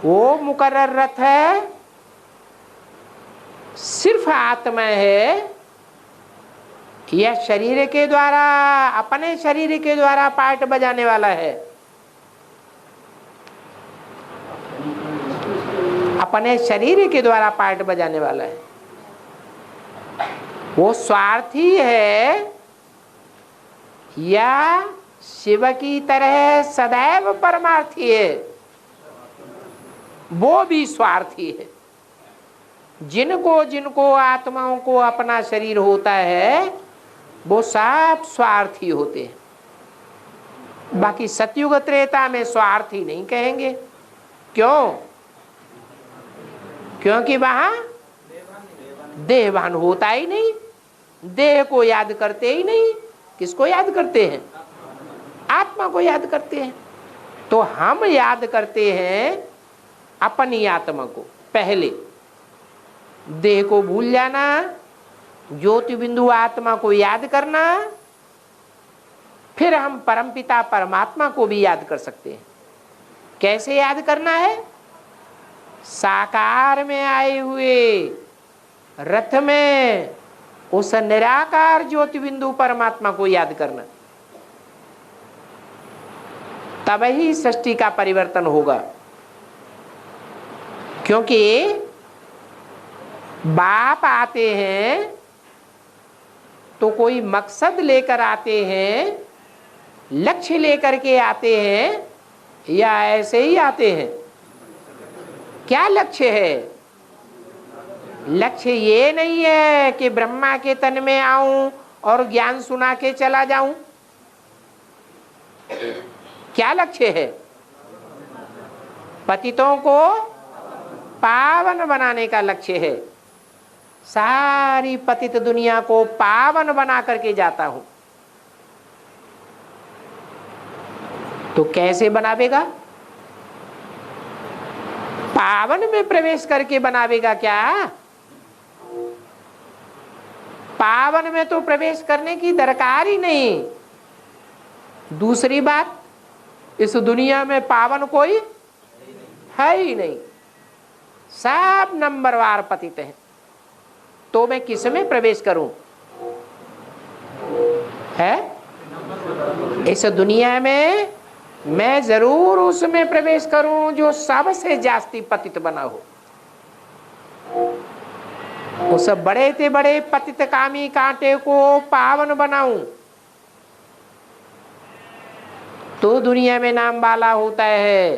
वो मुकर्रर रथ है, सिर्फ आत्मा है या शरीर के द्वारा, अपने शरीर के द्वारा पार्ट बजाने वाला है? अपने शरीर के द्वारा पार्ट बजाने वाला है। वो स्वार्थी है या शिव की तरह सदैव परमार्थी है? वो भी स्वार्थी है। जिनको जिनको आत्माओं को अपना शरीर होता है वो सब स्वार्थी होते हैं। बाकी सतयुग त्रेता में स्वार्थी नहीं कहेंगे। क्यों? क्योंकि वहां देहभान होता ही नहीं, देह को याद करते ही नहीं। किसको याद करते हैं? आत्मा को याद करते हैं। तो हम याद करते हैं अपनी आत्मा को। पहले देह को भूल जाना, ज्योति बिंदु आत्मा को याद करना, फिर हम परमपिता परमात्मा को भी याद कर सकते हैं। कैसे याद करना है? साकार में आए हुए रथ में उस निराकार ज्योति बिंदु परमात्मा को याद करना, तब ही सृष्टि का परिवर्तन होगा। क्योंकि बाप आते हैं तो कोई मकसद लेकर आते हैं, लक्ष्य लेकर के आते हैं, या ऐसे ही आते हैं? क्या लक्ष्य है? लक्ष्य ये नहीं है कि ब्रह्मा के तन में आऊं और ज्ञान सुना के चला जाऊं। क्या लक्ष्य है? पतितों को पावन बनाने का लक्ष्य है। सारी पतित दुनिया को पावन बना करके जाता हूं। तो कैसे बनावेगा? पावन में प्रवेश करके बनावेगा क्या? पावन में तो प्रवेश करने की दरकार ही नहीं। दूसरी बात, इस दुनिया में पावन कोई है ही नहीं, सब नंबरवार पतित हैं। तो मैं किस में प्रवेश करूं? है इस दुनिया में मैं जरूर उसमें प्रवेश करूं जो सबसे जास्ती पतित बना हो। उस बड़े से बड़े पतित कामी कांटे को पावन बनाऊं तो दुनिया में नाम वाला होता है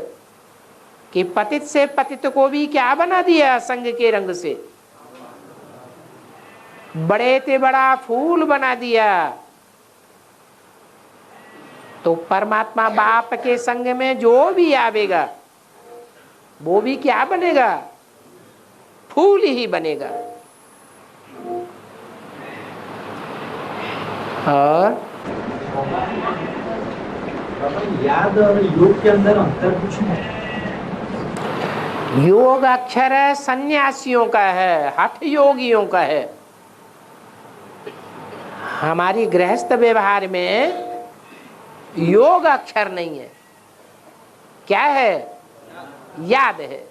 कि पतित से पतित को भी क्या बना दिया? संग के रंग से बड़े से बड़ा फूल बना दिया। तो परमात्मा बाप के संग में जो भी आवेगा वो भी क्या बनेगा? फूल ही बनेगा। और याद और योग के अंदर अंतर कुछ नहीं। योग अक्षर सन्यासियों का है, हठ योगियों का है। हमारी गृहस्थ व्यवहार में योग अक्षर नहीं है। क्या है? याद है।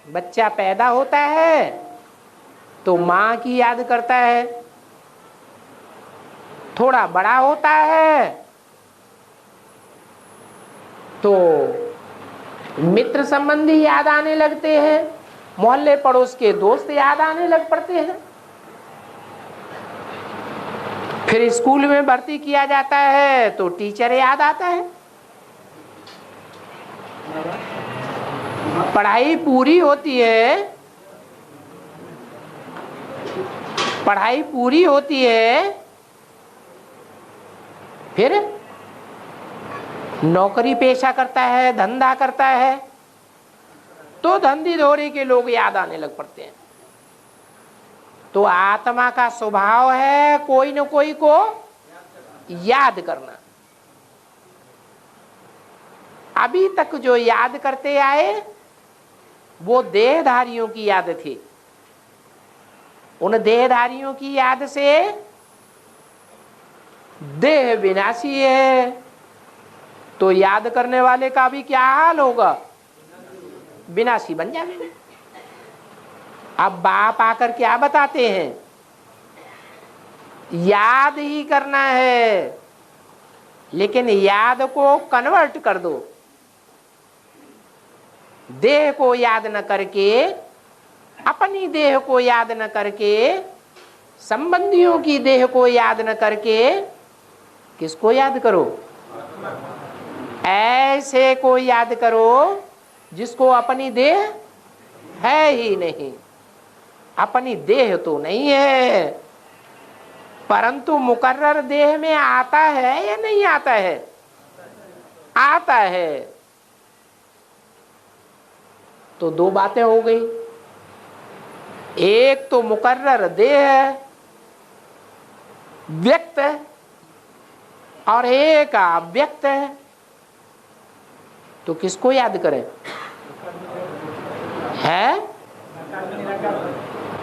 बच्चा पैदा होता है तो माँ की याद करता है, थोड़ा बड़ा होता है तो मित्र संबंधी याद आने लगते हैं, मोहल्ले पड़ोस के दोस्त याद आने लग पड़ते हैं। फिर स्कूल में भर्ती किया जाता है तो टीचर याद आता है। पढ़ाई पूरी होती है, पढ़ाई पूरी होती है, फिर नौकरी पेशा करता है, धंधा करता है तो धंधी धोरी के लोग याद आने लग पड़ते हैं। तो आत्मा का स्वभाव है कोई न कोई को याद करना। अभी तक जो याद करते आए वो देहधारियों की याद थी। उन देहधारियों की याद से देह विनाशी है तो याद करने वाले का भी क्या हाल होगा? विनाशी बन जाएंगे। अब बाप आकर क्या बताते हैं, याद ही करना है, लेकिन याद को कन्वर्ट कर दो। देह को याद न करके, अपनी देह को याद न करके, संबंधियों की देह को याद न करके किसको याद करो? ऐसे को याद करो जिसको अपनी देह है ही नहीं। अपनी देह तो नहीं है, परंतु मुकर्रर देह में आता है या नहीं आता है? आता है। तो दो बातें हो गई, एक तो मुकर्रर देह व्यक्त है और एक अव्यक्त है। तो किसको याद करें? है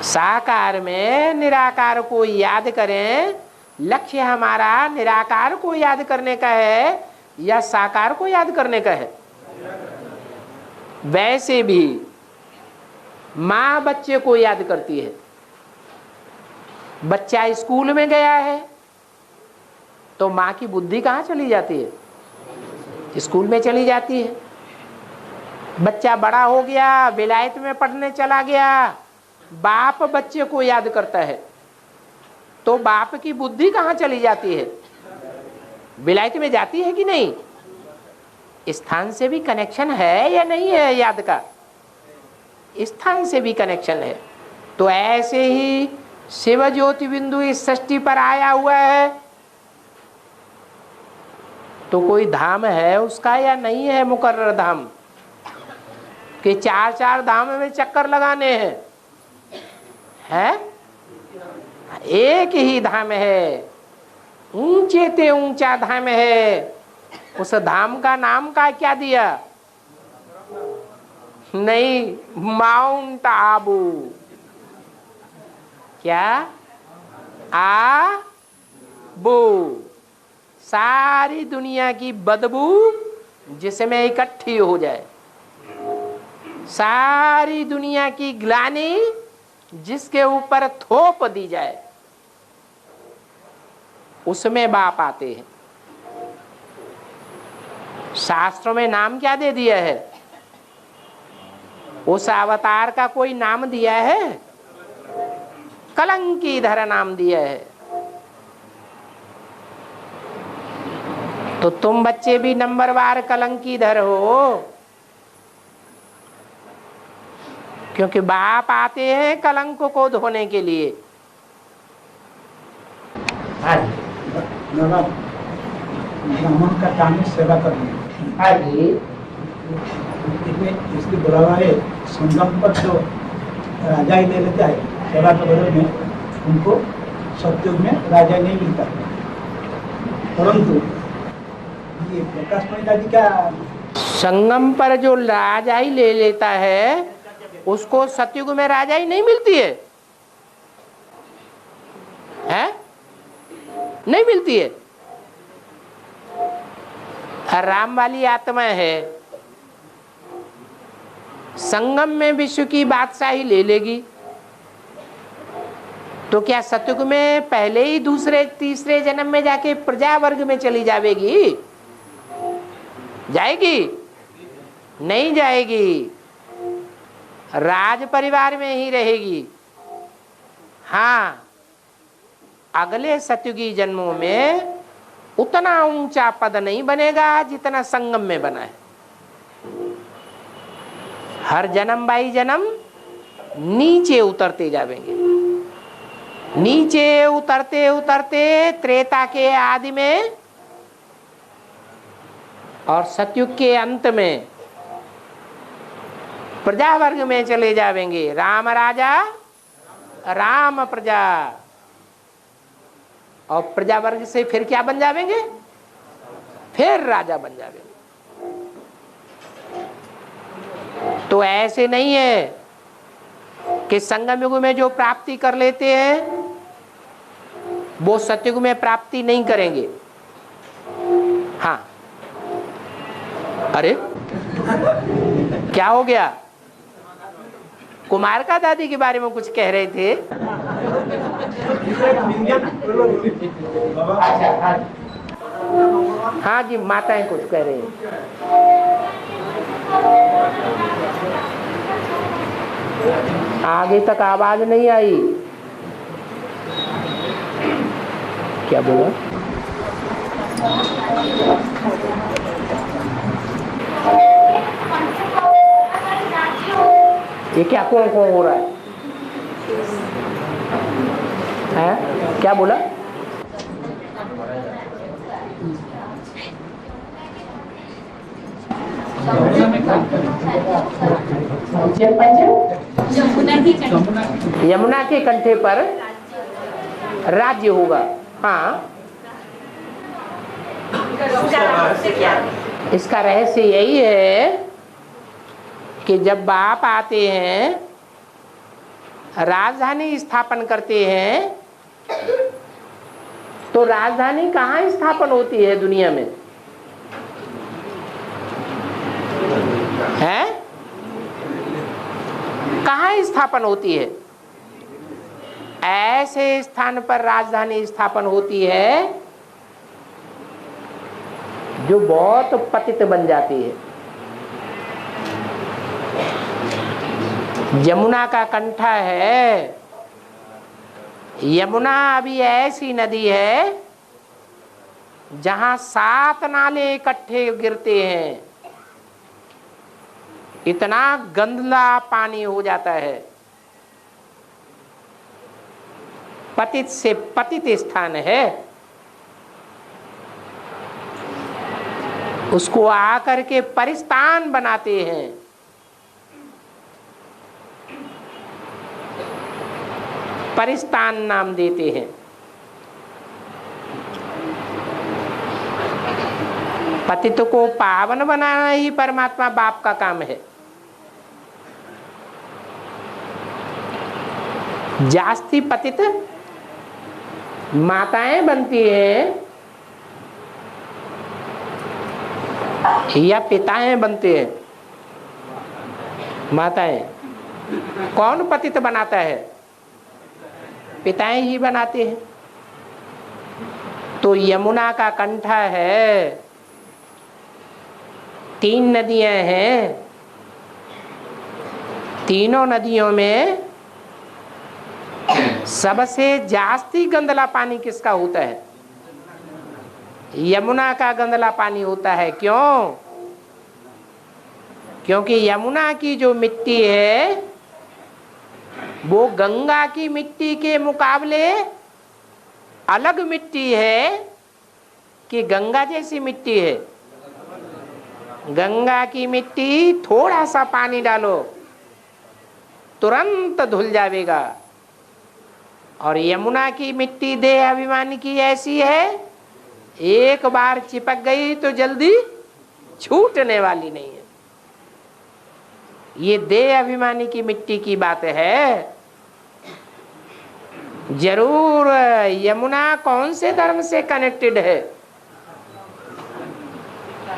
साकार में निराकार को याद करें। लक्ष्य हमारा निराकार को याद करने का है या साकार को याद करने का है? वैसे भी माँ बच्चे को याद करती है। बच्चा स्कूल में गया है तो माँ की बुद्धि कहाँ चली जाती है? स्कूल में चली जाती है। बच्चा बड़ा हो गया, विलायत में पढ़ने चला गया, बाप बच्चे को याद करता है तो बाप की बुद्धि कहाँ चली जाती है? विलायत में जाती है कि नहीं? स्थान से भी कनेक्शन है या नहीं है? याद का स्थान से भी कनेक्शन है। तो ऐसे ही शिव ज्योति बिंदु इस सृष्टि पर आया हुआ है तो कोई धाम है उसका या नहीं है? मुकर्रर धाम कि चार चार धाम में चक्कर लगाने हैं? है एक ही धाम है, ऊंचे ते ऊंचा धाम है। उस धाम का नाम का क्या दिया? नहीं, माउंट आबू। क्या? आबू। सारी दुनिया की बदबू जिसमें इकट्ठी हो जाए, सारी दुनिया की ग्लानि जिसके ऊपर थोप दी जाए, उसमें बाप आते हैं। शास्त्रों में नाम क्या दे दिया है? उस अवतार का कोई नाम दिया है? कलंकीधर नाम दिया है। तो तुम बच्चे भी नंबरवार कलंकीधर हो, क्योंकि बाप आते हैं कलंक को धोने के लिए। ब्राह्मण का काम है सेवा करना। इसलिए बुलावा है, संगम पर जो राजा ही ले लेता है सेवा के बदले में, उनको सतयुग में राजा नहीं मिलता। परंतु ये प्रकाश पंडित का संगम पर जो राजा ही ले लेता है उसको सतयुग में राजा ही नहीं मिलती है? नहीं मिलती है। राम वाली आत्मा है, संगम में विश्व की बादशाही ले लेगी तो क्या सतयुग में पहले ही दूसरे तीसरे जन्म में जाके प्रजा वर्ग में चली जाएगी? जाएगी? नहीं जाएगी, राज परिवार में ही रहेगी। हाँ, अगले सतयुगी जन्मों में उतना ऊंचा पद नहीं बनेगा जितना संगम में बना है। हर जन्म बाई जन्म नीचे उतरते जाएंगे, नीचे उतरते उतरते त्रेता के आदि में और सतयुग के अंत में प्रजा वर्ग में चले जाएंगे। राम राजा, राम प्रजा, और प्रजा वर्ग से फिर क्या बन जाएंगे? फिर राजा बन जाएंगे। तो ऐसे नहीं है कि संगम युग में जो प्राप्ति कर लेते हैं वो सतयुग में प्राप्ति नहीं करेंगे। हाँ, अरे क्या हो गया? कुमारका दादी के बारे में कुछ कह रहे थे। हाँ जी, माताएं कुछ कह रही हैं। आगे तक आवाज नहीं आई, क्या बोला? ये क्या कौन कौन हो रहा है? हैं? क्या बोला? यमुना के कंठे पर राज्य होगा। हाँ, इसका रहस्य यही है कि जब बाप आते हैं, राजधानी स्थापन करते हैं, तो राजधानी कहाँ स्थापन होती है दुनिया में? है? कहाँ स्थापन होती है? ऐसे स्थान पर राजधानी स्थापन होती है जो बहुत पतित बन जाती है। यमुना का कंठा है। यमुना अभी ऐसी नदी है जहां 7 नाले इकट्ठे गिरते हैं, इतना गंदला पानी हो जाता है। पतित से पतित स्थान है, उसको आकर के परिस्तान बनाते हैं। परिस्तान नाम देते हैं। पतित को पावन बनाना ही परमात्मा बाप का काम है। जास्ती पतित माताएं बनती हैं या पिताएं बनते हैं? माताएं। कौन पतित बनाता है? पिताएं ही बनाते हैं। तो यमुना का कंठा है, 3 नदियां हैं, तीनों नदियों में सबसे जास्ती गंदला पानी किसका होता है? यमुना का गंदला पानी होता है। क्यों? क्योंकि यमुना की जो मिट्टी है वो गंगा की मिट्टी के मुकाबले अलग मिट्टी है कि गंगा जैसी मिट्टी है। गंगा की मिट्टी थोड़ा सा पानी डालो तुरंत धुल जाएगा, और यमुना की मिट्टी देह अभिमानी की ऐसी है, एक बार चिपक गई तो जल्दी छूटने वाली नहीं है। ये देह अभिमानी की मिट्टी की बात है। जरूर यमुना कौन से धर्म से कनेक्टेड है?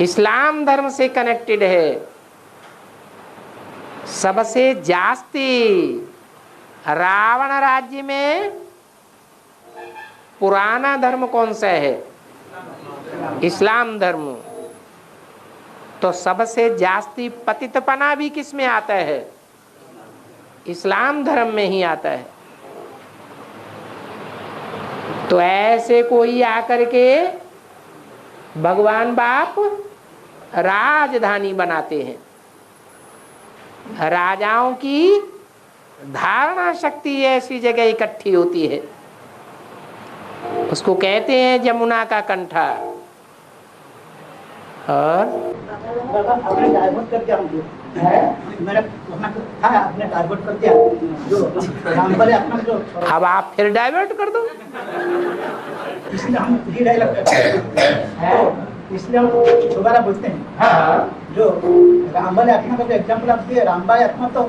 इस्लाम धर्म से कनेक्टेड है। सबसे जास्ती रावण राज्य में पुराना धर्म कौन सा है? इस्लाम धर्म। तो सबसे जास्ती पतितपना भी किस में आता है? इस्लाम धर्म में ही आता है। तो ऐसे कोई आकर के भगवान बाप राजधानी बनाते हैं। राजाओं की धारणा शक्ति ऐसी जगह इकट्ठी होती है, उसको कहते हैं यमुना का कंठा। और आपने डाइवर्ट कर दिया मुझे, मेरा था, आपने डाइवर्ट कर दिया जो रामबल आत्मा जो। अब आप फिर डाइवर्ट कर दो, इसलिए हम रीडायरेक्ट करते हैं, इसलिए हम दोबारा बोलते हैं। हाँ। जो रामबल आत्मा का जो एग्जाम्पल आप दिए, रामबाई आत्मा तो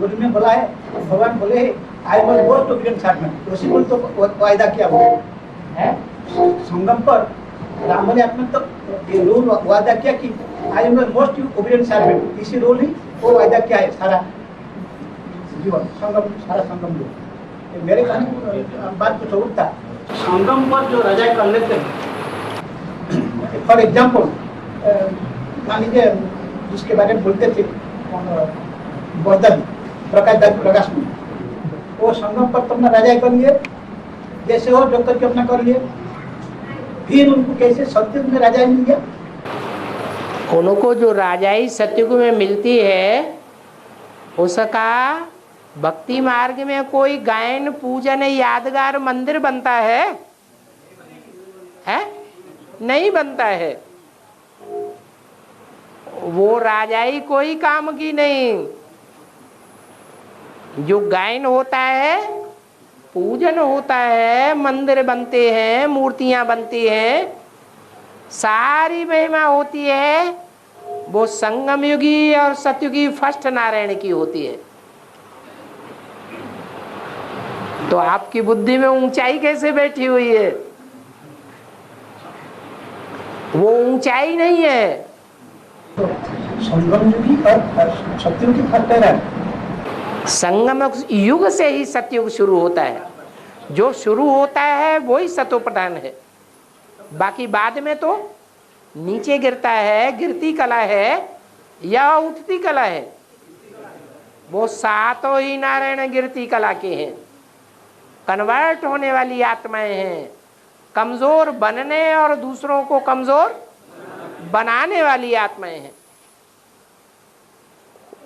गुरु में बोला है, भगवान बोले I was born to be in sadhana, उसी बोल तो वायदा किया वो है संगम पर। रामबल आत्मा तो ये रूल वादा किया कि आई एम मोस्ट ओबिडिएंट सर्वेंट, इसी रोल ही वो वायदा क्या है सारा जीवन संगम, सारा संगम जो मेरे कहने बात कुछ और था। संगम पर जो रजाई कर लेते हैं, फॉर एग्जाम्पल मान लीजिए जिसके बारे में बोलते थे बरदादी प्रकाश में, वो संगम पर तो अपना रजाई कर लिए, जैसे हो जो करके अपना कर लिए, फिर उनको कैसे सत्युग में रजाई मिल गया। उनको जो राजाई सत्युग में मिलती है उसका भक्ति मार्ग में कोई गायन पूजन यादगार मंदिर बनता है? नहीं बनता है। वो राजाई कोई काम की नहीं। जो गायन होता है, पूजन होता है, मंदिर बनते हैं, मूर्तियां बनती हैं, सारी महिमा होती है, वो संगम युगी और सतयुगी फर्स्ट नारायण की होती है। तो आपकी बुद्धि में ऊंचाई कैसे बैठी हुई है? वो ऊंचाई नहीं है। तो संगम युगी और सतयुगी फर्स्ट है। संगम युग से ही सतयुग शुरू होता है। जो शुरू होता है वही सतोप्रधान है। बाकी बाद में तो नीचे गिरता है, गिरती कला है या उठती कला है, वो सातों ही नारायण गिरती कला के हैं। कन्वर्ट होने वाली आत्माएं हैं, कमजोर बनने और दूसरों को कमजोर बनाने वाली आत्माएं हैं।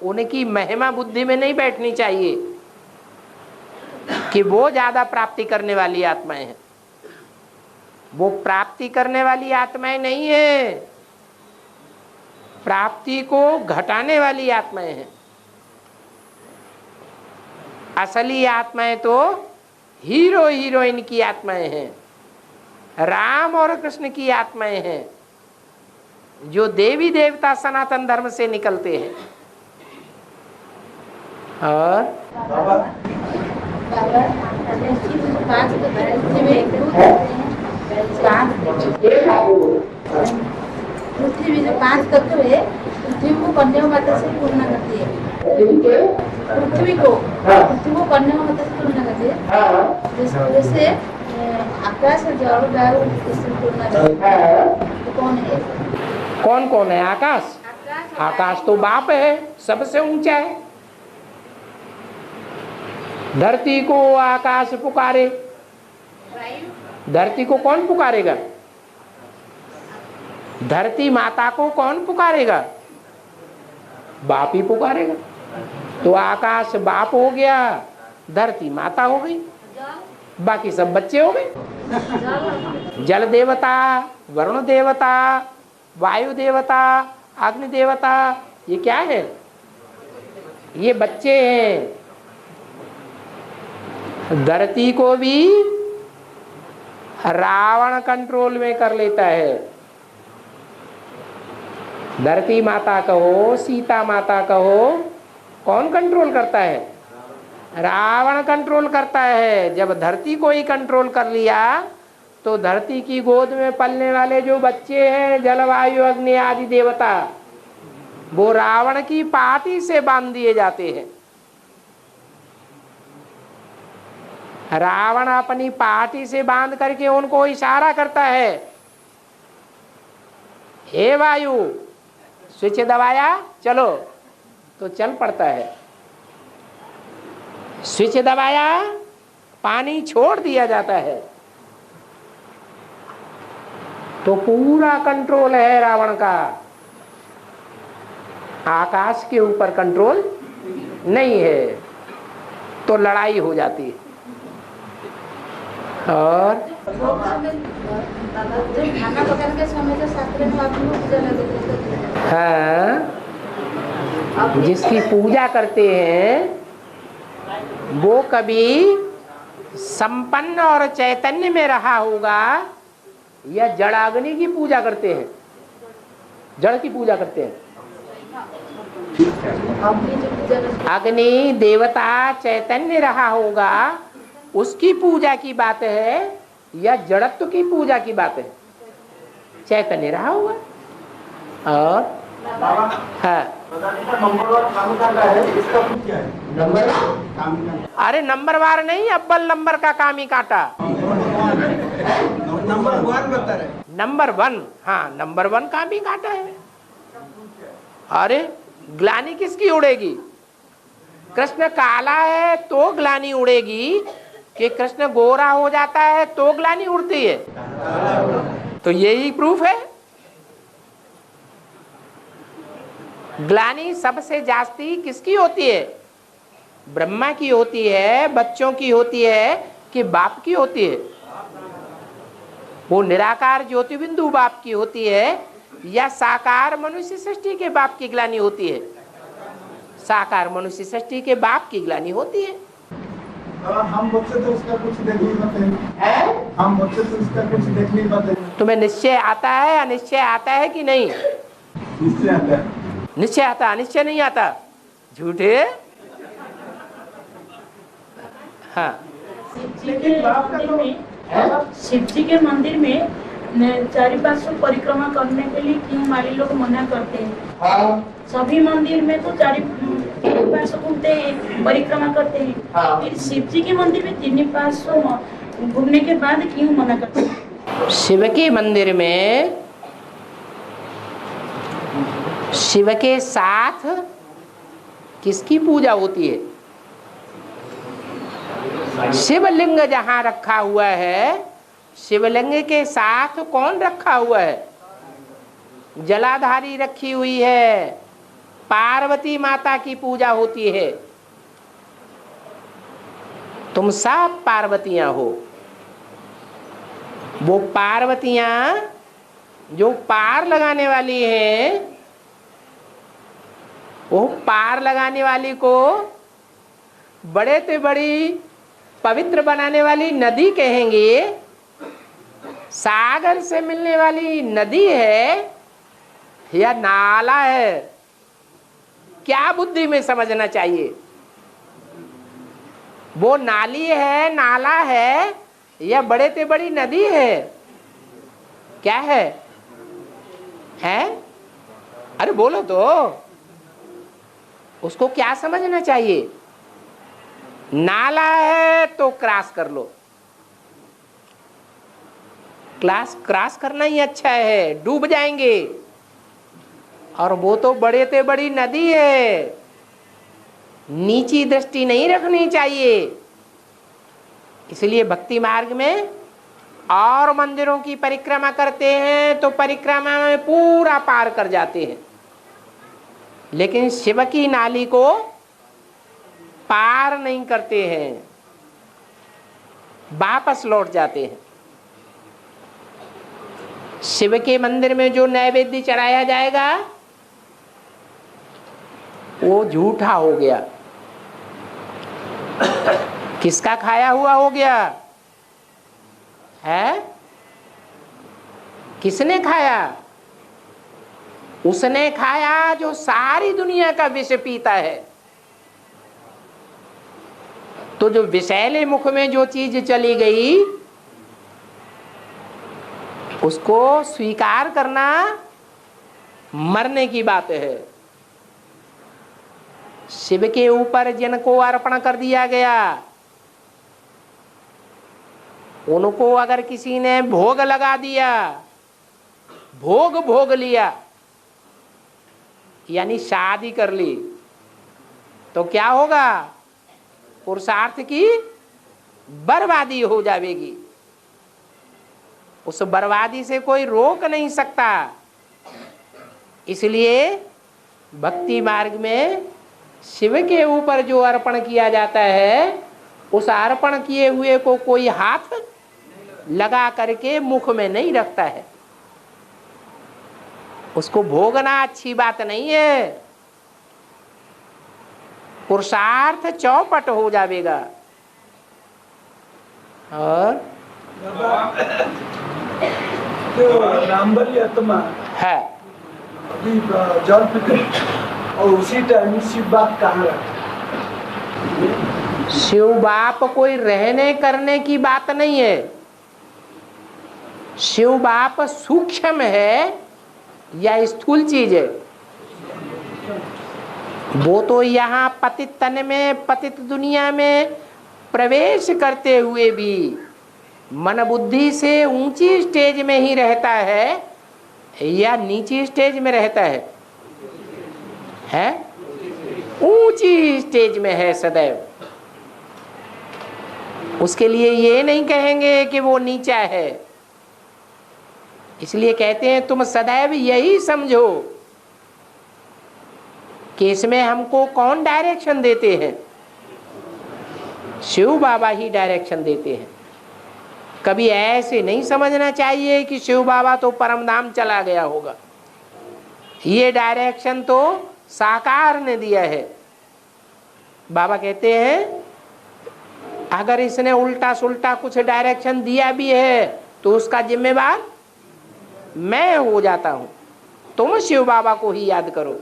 उनकी महिमा बुद्धि में नहीं बैठनी चाहिए कि वो ज्यादा प्राप्ति करने वाली आत्माएं हैं। वो प्राप्ति करने वाली आत्माएं नहीं है, प्राप्ति को घटाने वाली आत्माएं हैं। असली आत्माएं तो हीरो हीरोइन की आत्माएं हैं, राम और कृष्ण की आत्माएं हैं, जो देवी देवता सनातन धर्म से निकलते हैं। और पृथ्वी जो 5 तत्व है, पृथ्वी को कन्या माता से तुलना करती है। पृथ्वी को कन्या माता से तुलना करती है। जैसे आकाश, जल, वायु इससे तुलना करती है। तो कौन है? कौन कौन है? आकाश। आकाश तो बाप है, सबसे ऊंचा है। धरती को आकाश पुकारे, धरती को कौन पुकारेगा? धरती माता को कौन पुकारेगा? बाप ही पुकारेगा। तो आकाश बाप हो गया, धरती माता हो गई, बाकी सब बच्चे हो गए। जल देवता, वरुण देवता, वायु देवता, अग्नि देवता, ये क्या है? ये बच्चे हैं। धरती को भी रावण कंट्रोल में कर लेता है। धरती माता कहो, सीता माता कहो, कौन कंट्रोल करता है? रावण कंट्रोल करता है। जब धरती को ही कंट्रोल कर लिया तो धरती की गोद में पलने वाले जो बच्चे हैं, जलवायु अग्नि आदि देवता, वो रावण की पाटी से बांध दिए जाते हैं। रावण अपनी पाटी से बांध करके उनको इशारा करता है, हे वायु, स्विच दबाया चलो, तो चल पड़ता है। स्विच दबाया, पानी छोड़ दिया जाता है। तो पूरा कंट्रोल है रावण का। आकाश के ऊपर कंट्रोल नहीं है, तो लड़ाई हो जाती है। और खाना पकाने के समय तो शास्त्र में आप लोग पूजा करते हैं। हाँ, जिसकी पूजा करते हैं वो कभी संपन्न और चैतन्य में रहा होगा या जड़ाग्नि की पूजा करते हैं? जड़ की पूजा करते हैं। अग्नि देवता चैतन्य रहा होगा, उसकी पूजा की बात है या जड़त्व की पूजा की बात है? चैतन्य रहा होगा। और हाँ नंबर वन कामिकांड है, इसका कुछ क्या है? नंबर कामिकांड अरे नंबर वार नहीं, अव्वल नंबर का काम ही काटा। नंबर वन बता रहे। नंबर वन, हाँ नंबर वन काम ही काटा है। अरे ग्लानि किसकी उड़ेगी? कृष्ण काला है तो ग्लानि उड़ेगी कि कृष्ण गोरा हो जाता है तो ग्लानि उड़ती है? तो यही प्रूफ है। ग्लानि सबसे जास्ती किसकी होती है? ब्रह्मा की होती है, बच्चों की होती है कि बाप की होती है? वो निराकार ज्योति बिंदु बाप की होती है या साकार मनुष्य सृष्टि के बाप की ग्लानि होती है? साकार मनुष्य सृष्टि के बाप की ग्लानि होती है। हम बच्चे तो उसका कुछ देख नहीं पाते, हम बच्चे तो उसका कुछ देख नहीं पाते। तुम्हें निश्चय आता है, अनिश्चय आता है कि नहीं? निश्चय आता है। निश्चय आता, अनिश्चय नहीं आता। झूठे। हाँ लेकिन बाप का तो शिव जी के मंदिर में चारिपार्श्व परिक्रमा करने के लिए क्यों हमारे लोग मना करते हैं? सभी मंदिर में तो चारिपार्श्व घूमते हैं, परिक्रमा करते हैं, फिर शिव जी के मंदिर में तीन पार्श्व घूमने के बाद क्यों मना करते हैं? शिव के मंदिर में शिव के साथ किसकी पूजा होती है? शिवलिंग जहां रखा हुआ है, शिवलिंग के साथ कौन रखा हुआ है? जलाधारी रखी हुई है, पार्वती माता की पूजा होती है। तुम सब पार्वतियां हो। वो पार्वतियां जो पार लगाने वाली हैं, वो पार लगाने वाली को बड़े से बड़ी पवित्र बनाने वाली नदी कहेंगे। सागर से मिलने वाली नदी है या नाला है? क्या बुद्धि में समझना चाहिए? वो नाली है, नाला है या बड़े से बड़ी नदी है? क्या है? हैं? अरे बोलो तो, उसको क्या समझना चाहिए? नाला है तो क्रॉस कर लो। क्रॉस करना ही अच्छा है, डूब जाएंगे। और वो तो बड़े से बड़ी नदी है, नीची दृष्टि नहीं रखनी चाहिए। इसलिए भक्ति मार्ग में और मंदिरों की परिक्रमा करते हैं तो परिक्रमा में पूरा पार कर जाते हैं, लेकिन शिव की नाली को पार नहीं करते हैं, वापस लौट जाते हैं। शिव के मंदिर में जो नैवेद्य चढ़ाया जाएगा वो झूठा हो गया। किसका खाया हुआ हो गया है? किसने खाया? उसने खाया जो सारी दुनिया का विष पीता है। तो जो विषैले मुख में जो चीज चली गई उसको स्वीकार करना मरने की बात है। शिव के ऊपर जिनको अर्पण कर दिया गया, उनको अगर किसी ने भोग लगा दिया, भोग लिया, यानी शादी कर ली, तो क्या होगा? पुरुषार्थ की बर्बादी हो जाएगी। उस बर्बादी से कोई रोक नहीं सकता। इसलिए भक्ति मार्ग में शिव के ऊपर जो अर्पण किया जाता है, उस अर्पण किए हुए को कोई हाथ लगा करके मुख में नहीं रखता है। उसको भोगना अच्छी बात नहीं है, पुरुषार्थ चौपट हो जाएगा। और रामबली आत्मा है अभी जल पीते और उसी टाइम शिव बाप कहाँ रहा? शिव बाप कोई रहने करने की बात नहीं है। शिव बाप सूक्ष्म है या स्थूल चीज है? वो तो यहाँ पतित तन में, पतित दुनिया में प्रवेश करते हुए भी मन बुद्धि से ऊंची स्टेज में ही रहता है या नीची स्टेज में रहता है? ऊंची स्टेज में है सदैव। उसके लिए ये नहीं कहेंगे कि वो नीचा है। इसलिए कहते हैं तुम सदैव यही समझो कि इसमें हमको कौन डायरेक्शन देते हैं? शिव बाबा ही डायरेक्शन देते हैं। कभी ऐसे नहीं समझना चाहिए कि शिव बाबा तो परमधाम चला गया होगा। ये डायरेक्शन तो साकार ने दिया है। बाबा कहते हैं अगर इसने उल्टा सुल्टा कुछ डायरेक्शन दिया भी है तो उसका जिम्मेवार मैं हो जाता हूं। तुम शिव बाबा को ही याद करो,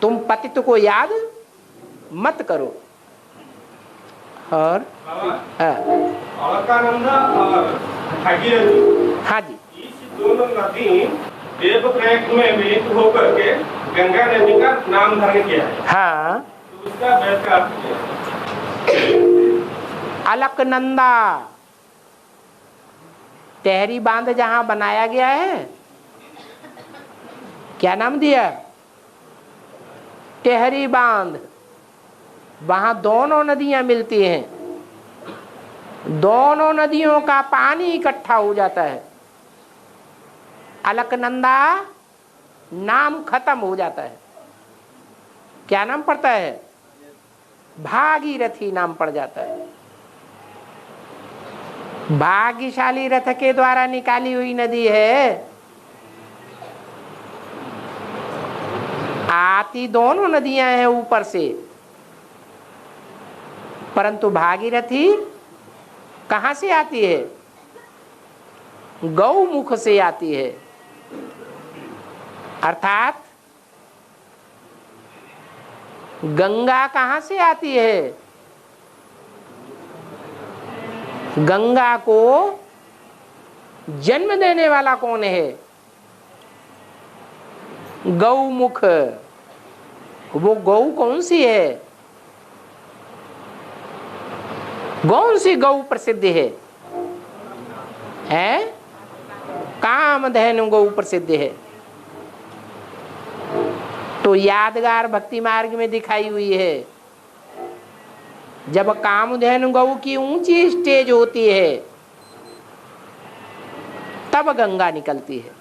तुम पतित को याद मत करो। और अलकानंदा और भागीरथी, हाँ जी, इस दोनों नदी देवप्रयाग में मिलित होकर के गंगा नदी का नाम धारण किया है। हाँ, तो उसका व्याख्या अलकनंदा टहरी बांध जहां बनाया गया है, क्या नाम दिया? टहरी बांध। वहां दोनों नदियां मिलती हैं, दोनों नदियों का पानी इकट्ठा हो जाता है। अलकनंदा नाम खत्म हो जाता है। क्या नाम पड़ता है? भागीरथी नाम पड़ जाता है। भाग्यशाली रथ के द्वारा निकाली हुई नदी है। आती दोनों नदियां हैं ऊपर से, परंतु भागीरथी कहां से आती है? गौमुख से आती है। अर्थात गंगा कहां से आती है? गंगा को जन्म देने वाला कौन है? गौमुख। वो गौ कौन सी है? कौन सी गौ प्रसिद्ध है? कामधेनु गौ प्रसिद्ध है। तो यादगार भक्ति मार्ग में दिखाई हुई है। जब कामधेनु गौ की ऊंची स्टेज होती है तब गंगा निकलती है।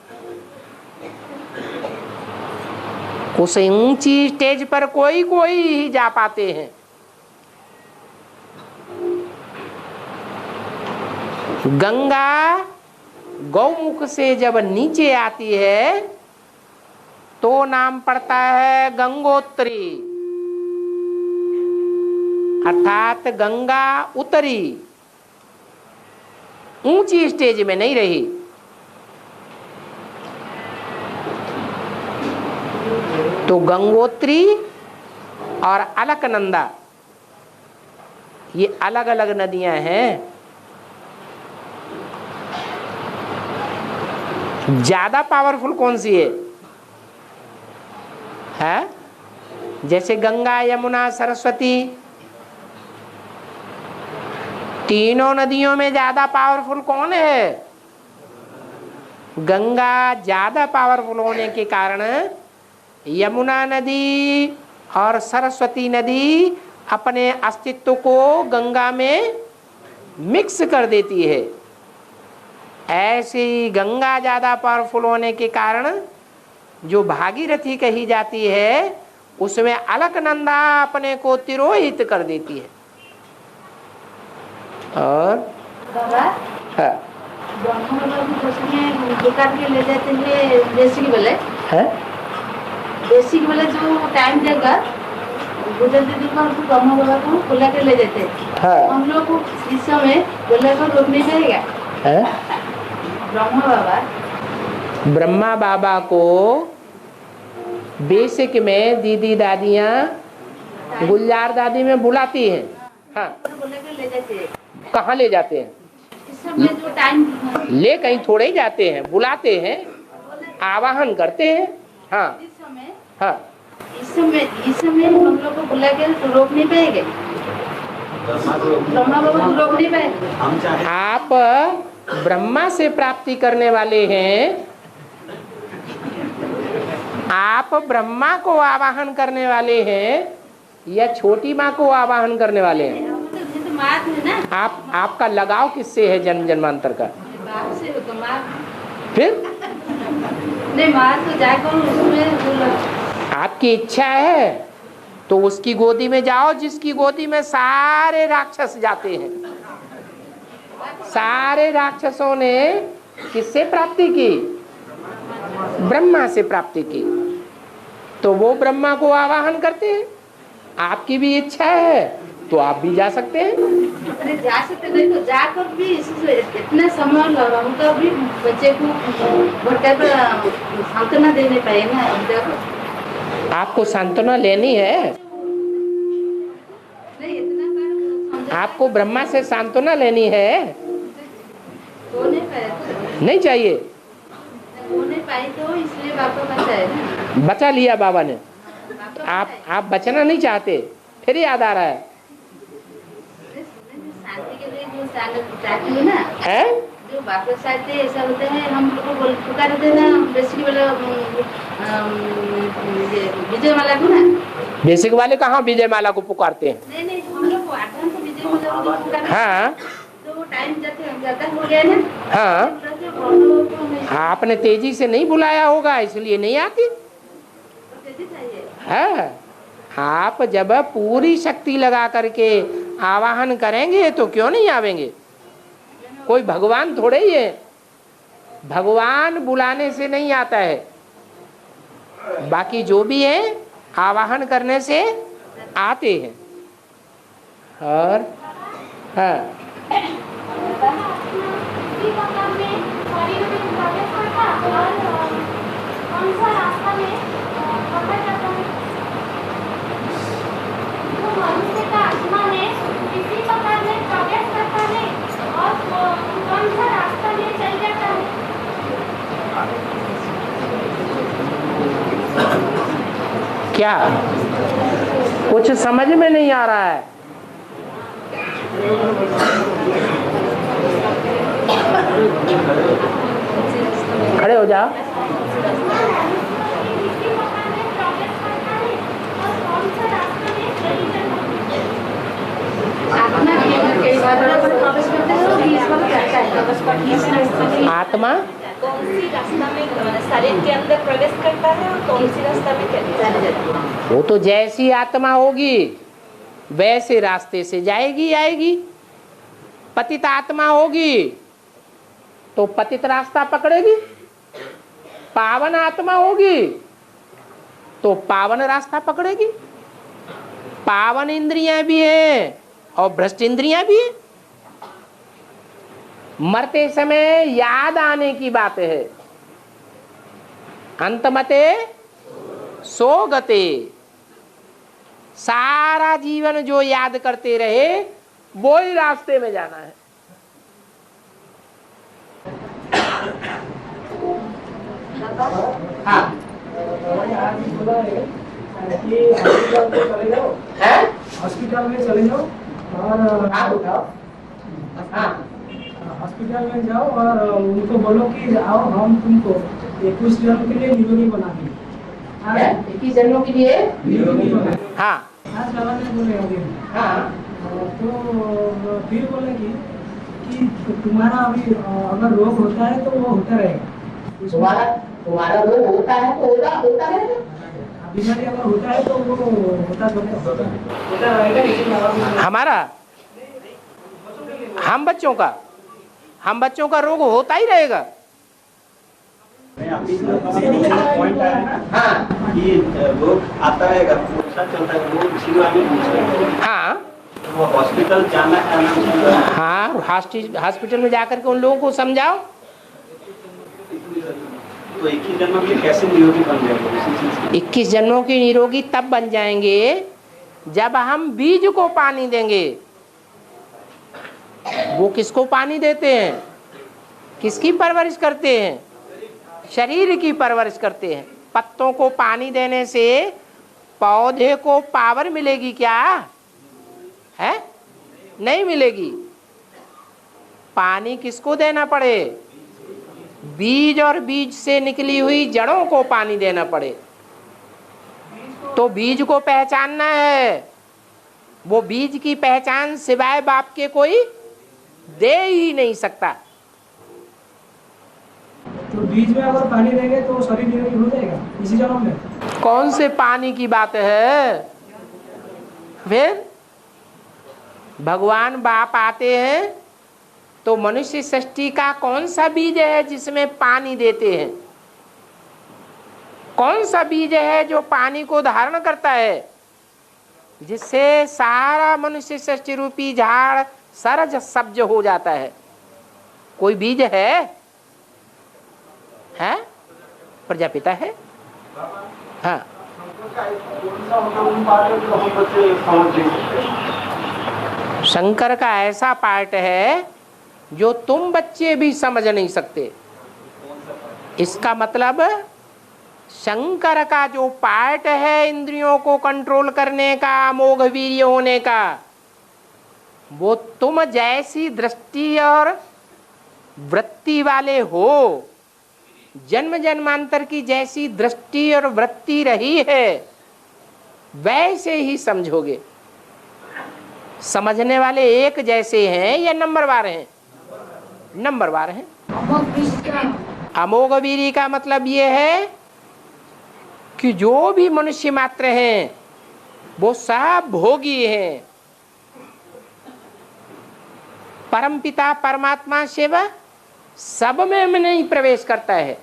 उस ऊंची स्टेज पर कोई कोई ही जा पाते हैं। गंगा गौमुख से जब नीचे आती है तो नाम पड़ता है गंगोत्री, अर्थात गंगा उतरी, ऊंची स्टेज में नहीं रही। तो गंगोत्री और अलकनंदा ये अलग अलग नदियां हैं। ज्यादा पावरफुल कौन सी है? जैसे गंगा, यमुना, सरस्वती, तीनों नदियों में ज्यादा पावरफुल कौन है? गंगा ज्यादा पावरफुल होने के कारण यमुना नदी और सरस्वती नदी अपने अस्तित्व को गंगा में मिक्स कर देती है। ऐसे ही गंगा ज्यादा पावरफुल होने के कारण जो भागीरथी कही जाती है उसमें अलकनंदा अपने को तिरोहित कर देती है। और बाबा ब्रह्म बाबा को उसमें निकाल के ले जाते हैं बेसिक वाले है, बेसिक वाले जो टाइम देगा गुजर दीदी को हमको ब्रह्म बाबा को बुला के ले जाते हैं। हम लोग को इस समय बोले को रोक नहीं जाएगा है? ब्रह्मा बाबा को बेसिक में दीदी दादियाँ गुलजार दादी में बुलाती हैं। हाँ, ले जाते हैं। कहाँ ले जाते हैं? इस समय जो टाइम ले कहीं थोड़े ही जाते हैं, बुलाते हैं, आवाहन करते हैं। हाँ इस समय हाँ, इस समय हम लोग को बुला के तो रोक नहीं पाएंगे, ब्रह्मा बाबा रोक नहीं पाएंगे। आप ब्रह्मा से प्राप्ति करने वाले हैं, आप ब्रह्मा को आवाहन करने वाले हैं या छोटी माँ को आवाहन करने वाले हैं? ये तो माँ है ना। आपका लगाव किससे है जन्म जन्मांतर का? बाप से हो तो माँ, फिर नहीं माँ तो जाकर उसमें आपकी इच्छा है तो उसकी गोदी में जाओ जिसकी गोदी में सारे राक्षस जाते हैं। सारे राक्षसों ने किससे प्राप्ति की? ब्रह्मा से प्राप्ति की। तो वो ब्रह्मा को आवाहन करते हैं। आपकी भी इच्छा है तो आप भी जा सकते हैं। अरे जा सकते, नहीं तो जाकर भी इतना समय लगा उनका भी बच्चे को सांत्वना देने पाए ना। आपको सांत्वना लेनी है, नहीं इतना आपको ब्रह्मा से सांत्वना लेनी है। हो नहीं पाए, नहीं चाहिए, हो नहीं पाई तो इसलिए बाबा बचाए ना। बचा लिया बाबा ने। आप बचना नहीं चाहते, फिर याद आ रहा है शांति के लिए जो चाहती है ना है? जो वापस चाहते हैं ऐसा होता है। हम लोग को पुकारते हैं ना बेसिक वाला विजय माला को ना। बेसिक वाले कहाँ विजय माला को पुकारते हैं? नहीं नहीं हम लोग को आठवां को विजय माला को पुकारते हैं। हाँ तो वो टाइम जाता हो गया ना। हाँ, आपने तेजी से नहीं बुलाया होगा इसलिए नहीं आती है। आप जब पूरी शक्ति लगा करके आवाहन करेंगे तो क्यों नहीं आवेंगे? कोई भगवान थोड़े ही है, भगवान बुलाने से नहीं आता है। बाकी जो भी है आवाहन करने से आते हैं। और हाँ क्या कुछ समझ में नहीं आ रहा है? खड़े हो जाओ। आत्मा कौन सी रास्ता में शरीर के अंदर प्रवेश करता है और कौन सी रास्ता में चली जाती है? वो तो जैसी आत्मा होगी वैसे रास्ते से जाएगी आएगी। पतित आत्मा होगी तो पतित रास्ता पकड़ेगी, पावन आत्मा होगी तो पावन रास्ता पकड़ेगी। पावन इंद्रियां भी हैं और भ्रष्ट इंद्रियां भी हैं। मरते समय याद आने की बात है। अंतमते सो गते, सारा जीवन जो याद करते रहे वो ही रास्ते में जाना है। हाँ हॉस्पिटल में चले जाओ और हॉस्पिटल में जाओ और उनको बोलो कि आओ हम तुमको 21 जन्म के लिए निरोगी बना देंगे। 21 जन्मों के लिए निरोगी बना। हाँ आज बाबा ने बोले अभी। हाँ तो फिर बोले कि तुम्हारा अभी अगर रोग होता है तो वो होता रहेगा। तुम्हारा रोग होता है तो होता रहेगा। बीमारी अगर होता है तो वो होता रहेगा। हमारा हम बच्चों का रोग होता ही रहेगा। पॉइंट आया ना हाँ कि रोग आता रहेगा, चलता है रोग इसी में। हाँ वो हॉस्पिटल जाना है। हाँ हॉस्पिटल में जाकर के उन लोगों को समझाओ। तो 21 जन्मों के लिए कैसे निरोगी बन जाएंगे? 21 जन्मों की निरोगी तब बन जाएंगे जब हम बीज को पानी देंगे। वो किसको पानी देते हैं? किसकी परवरिश करते हैं? शरीर की परवरिश करते हैं। पत्तों को पानी देने से पौधे को पावर मिलेगी क्या? है? नहीं मिलेगी। पानी किसको देना पड़े? बीज और बीज से निकली हुई जड़ों को पानी देना पड़े। तो बीज को पहचानना है, वो बीज की पहचान सिवाय बाप के कोई दे ही नहीं सकता। तो बीज में अगर पानी देंगे तो शरीर निरोगी हो जाएगा इसी जन्म में? कौन से पानी की बात है? फिर भगवान बाप आते हैं तो मनुष्य सृष्टि का कौन सा बीज है जिसमें पानी देते हैं? कौन सा बीज है जो पानी को धारण करता है, जिससे सारा मनुष्य सृष्टि रूपी झाड़ सरज सब्ज हो जाता है? कोई बीज है? है? प्रजापिता है। हाँ, शंकर का ऐसा पार्ट है जो तुम बच्चे भी समझ नहीं सकते। इसका मतलब शंकर का जो पार्ट है इंद्रियों को कंट्रोल करने का, अमोघ वीर्य होने का, वो तुम जैसी दृष्टि और वृत्ति वाले हो, जन्म जन्मांतर की जैसी दृष्टि और वृत्ति रही है वैसे ही समझोगे। समझने वाले एक जैसे हैं या नंबरवार हैं? नंबरवार हैं। अमोघ वीर्य का मतलब ये है कि जो भी मनुष्य मात्र हैं वो सब भोगी हैं। परमपिता परमात्मा शिव सब में नहीं प्रवेश करता है,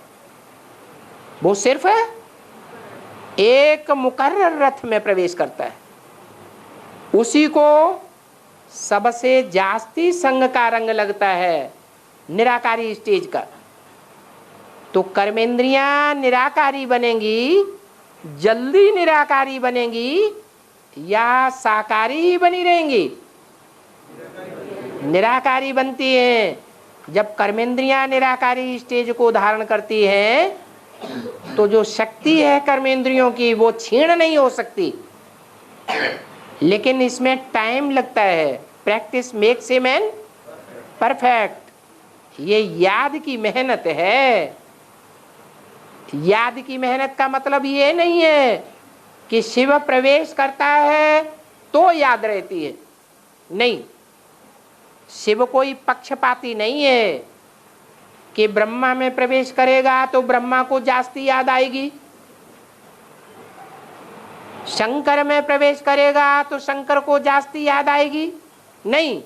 वो सिर्फ एक मुकर्रर रथ में प्रवेश करता है। उसी को सबसे जास्ती संग का रंग लगता है, निराकारी स्टेज का। तो कर्मेंद्रियां निराकारी बनेंगी, जल्दी निराकारी बनेंगी या साकारी ही बनी रहेंगी? निराकारी बनती हैं। जब कर्मेंद्रियां निराकारी स्टेज को धारण करती हैं तो जो शक्ति है कर्मेंद्रियों की वो क्षीण नहीं हो सकती, लेकिन इसमें टाइम लगता है। Practice makes a man perfect. ये याद की मेहनत है। याद की मेहनत का मतलब ये नहीं है कि शिव प्रवेश करता है तो याद रहती है। नहीं, शिव कोई पक्षपाती नहीं है कि ब्रह्मा में प्रवेश करेगा तो ब्रह्मा को जास्ती याद आएगी, शंकर में प्रवेश करेगा तो शंकर को जास्ती याद आएगी। नहीं,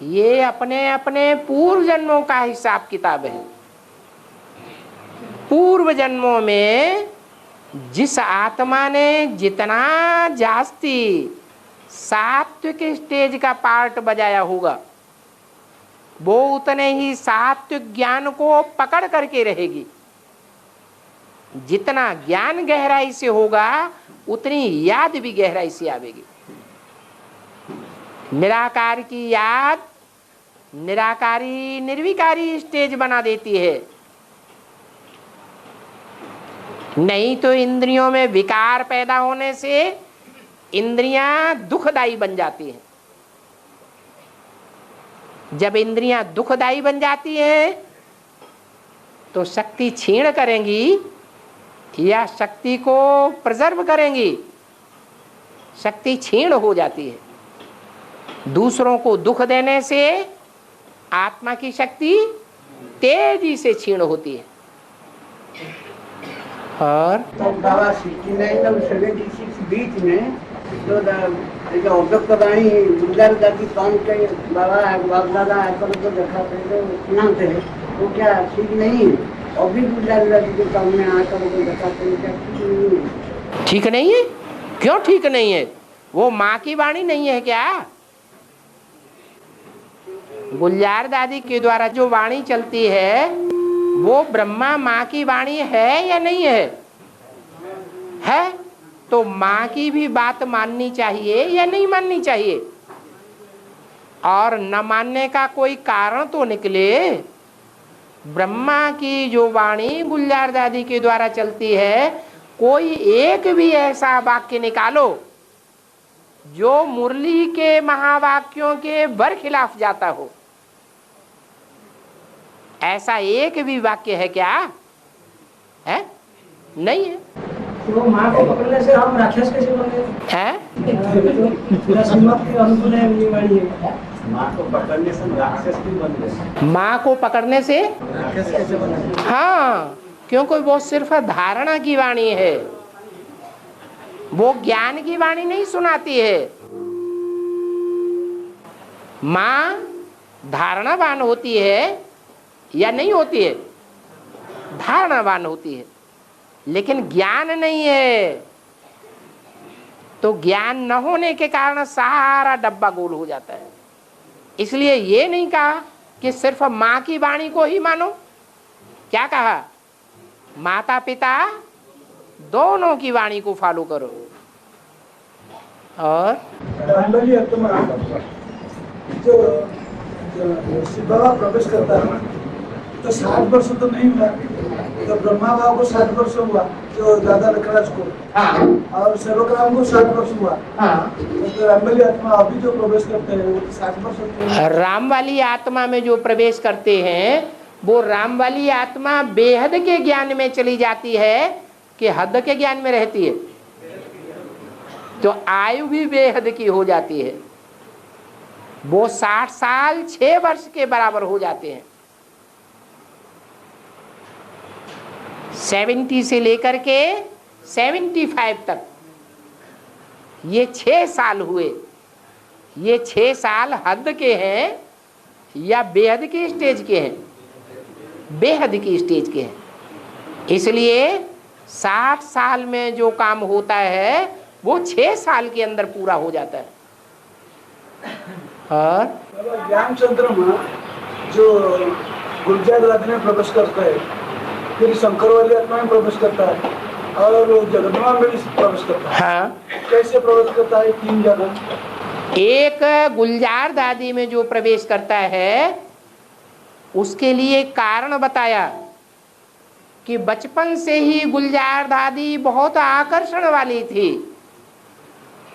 ये अपने अपने पूर्व जन्मों का हिसाब किताब है। पूर्व जन्मों में जिस आत्मा ने जितना जास्ती सात्विक स्टेज का पार्ट बजाया होगा वो उतने ही सात्विक ज्ञान को पकड़ करके रहेगी। जितना ज्ञान गहराई से होगा उतनी याद भी गहराई से आवेगी। निराकार की याद निराकारी निर्विकारी स्टेज बना देती है। नहीं तो इंद्रियों में विकार पैदा होने से इंद्रियां दुखदायी बन जाती हैं। जब इंद्रियां दुखदायी बन जाती हैं तो शक्ति क्षीण करेंगी या शक्ति को प्रिजर्व करेंगी? शक्ति क्षीण हो जाती है। दूसरों को दुख देने से आत्मा की शक्ति तेजी से क्षीण होती है। और तो बाबा 69 और 76 बीच में तो अव्यक्तवाणी गुजर जाती कौन के बाबा बाप दादा आकर को देखा थे सुना थे, वो क्या ठीक नहीं है? अभी गुजर जाती के सामने आकर को देखा थे, क्या ठीक नहीं है? ठीक नहीं है? क्यों ठीक नहीं है? वो माँ की वाणी नहीं है क्या? गुलजार दादी के द्वारा जो वाणी चलती है वो ब्रह्मा माँ की वाणी है या नहीं है? है। तो माँ की भी बात माननी चाहिए या नहीं माननी चाहिए? और न मानने का कोई कारण तो निकले। ब्रह्मा की जो वाणी गुलजार दादी के द्वारा चलती है कोई एक भी ऐसा वाक्य निकालो जो मुरली के महावाक्यों के बरखिलाफ जाता हो। ऐसा एक भी वाक्य है क्या? है? नहीं है। तो माँ को पकड़ने से हम राक्षस कैसे बन गए? पूरा श्रीमत के अनुकूल है ये वाणी है। माँ को पकड़ने से राक्षस भी बन गए। माँ को पकड़ने से राक्षस कैसे बन गए? हाँ, क्योंकि वो सिर्फ धारणा की वाणी है, वो ज्ञान की वाणी नहीं सुनाती है। माँ धारणावान होती है या नहीं होती है? धारणावान होती है, लेकिन ज्ञान नहीं है। तो ज्ञान न होने के कारण सारा डब्बा गोल हो जाता है। इसलिए ये नहीं कहा कि सिर्फ माँ की वाणी को ही मानो। क्या कहा? माता पिता दोनों की वाणी को फॉलो करो। और जो शिव बाबा प्रवेश करता है तो 60 वर्ष तो नहीं हुआ, तो ब्रह्मा बाबा को 60 वर्ष हुआ, जो दादा लखराज को, और सेवक राम को 60 वर्ष हुआ। तो राम वाली आत्मा अभी जो प्रवेश करते हैं वो 60 वर्ष। राम वाली आत्मा में जो प्रवेश करते हैं वो राम वाली आत्मा बेहद के ज्ञान में चली जाती है कि हद के ज्ञान में रहती है, तो आयु भी बेहद की हो जाती है। वो 60 साल 6 वर्ष के बराबर हो जाते हैं। 70 से लेकर के 75 तक ये 6 साल हुए। ये 6 साल हद के हैं या बेहद के स्टेज के हैं? बेहद की स्टेज के हैं। इसलिए 60 साल में जो काम होता है वो 6 साल के अंदर पूरा हो जाता है। और ज्ञानचंद्र में जो गुलजार राज में प्रवेश करता है, फिर शंकर वाली आत्मा में प्रवेश करता है और जगदम्बा में भी प्रवेश करता है। हाँ, कैसे प्रवेश करता है? 3 जगह। एक गुलजार दादी में जो प्रवेश करता है उसके लिए कारण बताया कि बचपन से ही गुलजार दादी बहुत आकर्षण वाली थी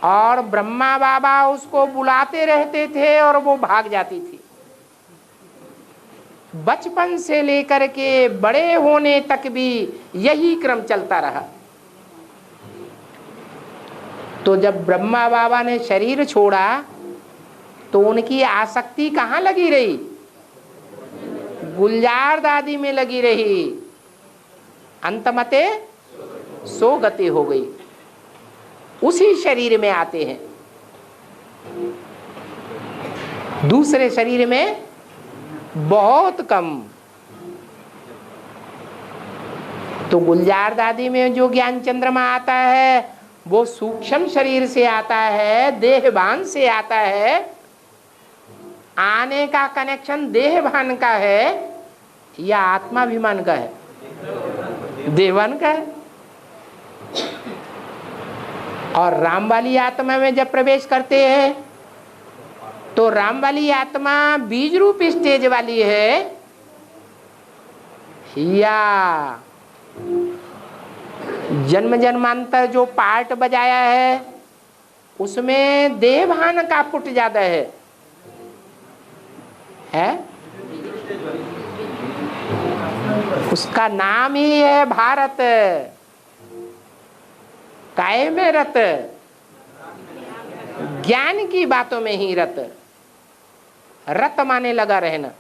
और ब्रह्मा बाबा उसको बुलाते रहते थे और वो भाग जाती थी। बचपन से लेकर के बड़े होने तक भी यही क्रम चलता रहा। तो जब ब्रह्मा बाबा ने शरीर छोड़ा तो उनकी आसक्ति कहाँ लगी रही? गुलजार दादी में लगी रही। अंतमते सो गति हो गई। उसी शरीर में आते हैं, दूसरे शरीर में बहुत कम। तो गुलजार दादी में जो ज्ञान चंद्रमा आता है वो सूक्ष्म शरीर से आता है, देहभान से आता है। आने का कनेक्शन देहभान का है या आत्माभिमान का है? देहभान का है। और राम वाली आत्मा में जब प्रवेश करते हैं तो राम वाली आत्मा बीज रूप स्टेज वाली है या जन्म जन्मांतर जो पार्ट बजाया है उसमें देहभान का पुट ज्यादा है? उसका नाम ही है भारत। काय में रत? ज्ञान की बातों में ही रत। रत माने लगा रहना।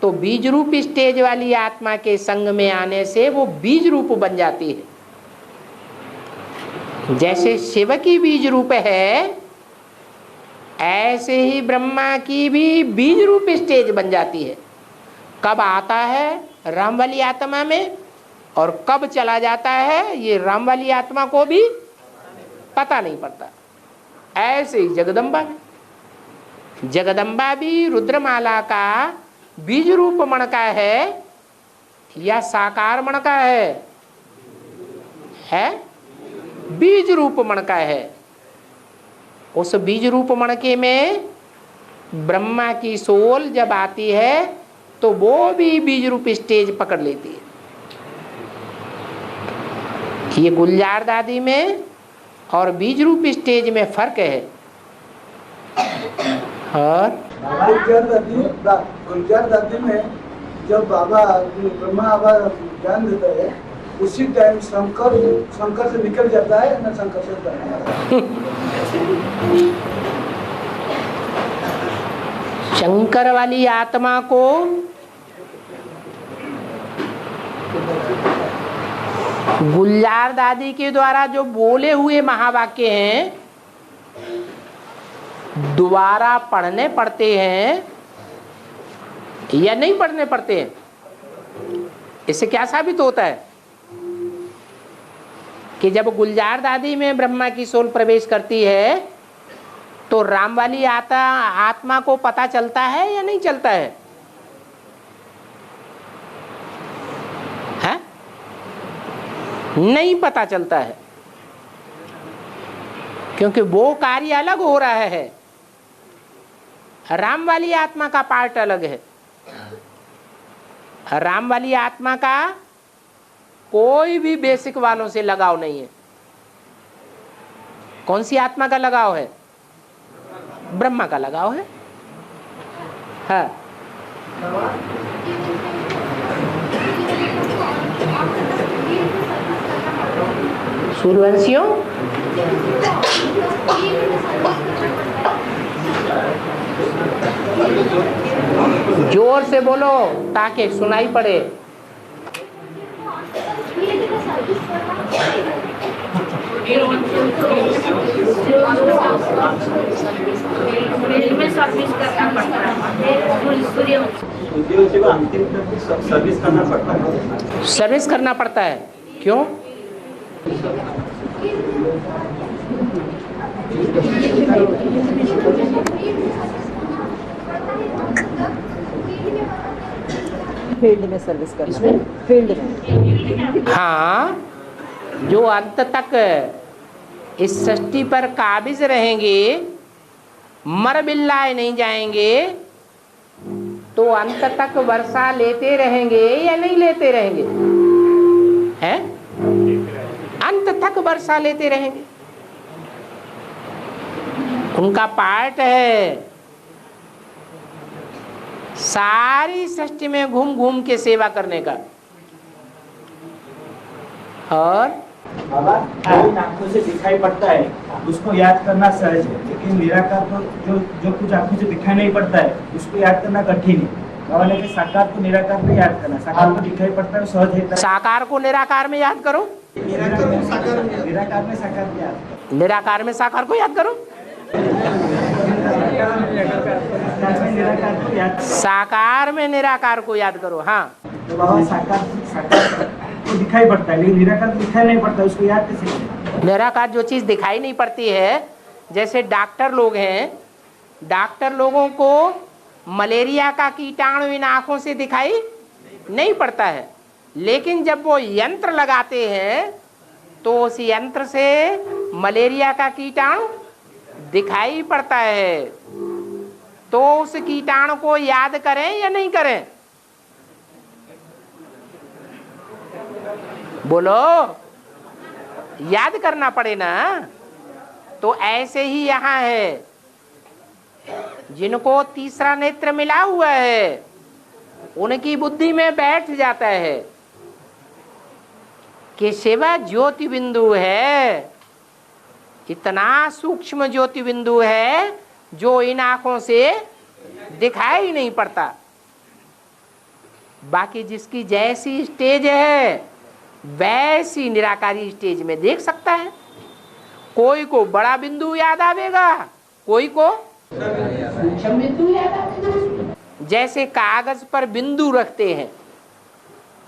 तो बीज रूप स्टेज वाली आत्मा के संग में आने से वो बीज रूप बन जाती है। जैसे शिव की बीज रूप है ऐसे ही ब्रह्मा की भी बीज रूप स्टेज बन जाती है। कब आता है? राम वाली आत्मा में। और कब चला जाता है ये राम वाली आत्मा को भी पता नहीं पड़ता। ऐसे ही जगदम्बा में, जगदम्बा भी रुद्रमाला का बीज रूप मणका है या साकार मणका है? बीज रूप मणका है। उस बीज रूप मणके में ब्रह्मा की सोल जब आती है तो वो भी बीज रूप स्टेज पकड़ लेती है। ये गुलजार दादी में और बीज रूप स्टेज में फर्क है। और गुलजार दादी में जब बाबा ब्रह्मा बाबा ज्ञान देता है उसी टाइम शंकर से निकल जाता है ना, शंकर से शंकर वाली आत्मा को गुलजार दादी के द्वारा जो बोले हुए महावाक्य हैं दोबारा पढ़ने पड़ते हैं या नहीं पढ़ने पड़ते हैं? इससे क्या साबित होता है कि जब गुलजार दादी में ब्रह्मा की सोल प्रवेश करती है तो राम वाली आत्मा को पता चलता है या नहीं चलता है? है? नहीं पता चलता है, क्योंकि वो कार्य अलग हो रहा है। राम वाली आत्मा का पार्ट अलग है। राम वाली आत्मा का कोई भी बेसिक वालों से लगाव नहीं है। कौन सी आत्मा का लगाव है? ब्रह्मा का लगाव है। हाँ। सूर्यवंशियों जोर से बोलो ताकि सुनाई पड़े। सर्विस करना पड़ता है। क्यों? फील्ड में सर्विस करना, फील्ड में। हाँ, जो अंत तक इस सृष्टि पर काबिज रहेंगे, मर बिल्लाए नहीं जाएंगे, तो अंत तक वर्षा लेते रहेंगे या नहीं लेते रहेंगे? हैं? अंत तक वर्षा लेते रहेंगे। उनका पार्ट है सारी सृष्टि में घूम घूम के सेवा करने का। और बाबा आंखों से दिखाई पड़ता है उसको याद करना सहज है, लेकिन निराकार को जो कुछ आंखों से दिखाई नहीं पड़ता है उसको याद करना कठिन है। बाबा ने साकार को निराकार में याद करना, साकार को दिखाई पड़ता है सहज है। साकार को निराकार में याद करो, निराकार में साकार में याद, निराकार में साकार को याद करो, साकार में निराकार को याद करो। हाँ, तो बाबा साकार को दिखाई पड़ता है लेकिन निराकार को दिखाई नहीं पड़ता, उसको याद कैसे? निराकार जो चीज दिखाई नहीं पड़ती है, जैसे डॉक्टर लोग हैं, डॉक्टर लोगों को मलेरिया का कीटाणु इन आंखों से दिखाई नहीं पड़ता है, लेकिन जब वो यंत्र लगाते हैं तो उस यंत्र से मलेरिया का कीटाणु दिखाई पड़ता है। तो उस कीटाणु को याद करें या नहीं करें? बोलो, याद करना पड़े ना। तो ऐसे ही यहाँ है, जिनको तीसरा नेत्र मिला हुआ है उनकी बुद्धि में बैठ जाता है कि शिव ज्योति बिंदु है, इतना सूक्ष्म ज्योति बिंदु है जो इन आंखों से दिखाई नहीं पड़ता। बाकी जिसकी जैसी स्टेज है वैसी निराकारी स्टेज में देख सकता है। कोई को बड़ा बिंदु याद आवेगा, कोई को सूक्ष्म बिंदु याद आवेगा। जैसे कागज पर बिंदु रखते हैं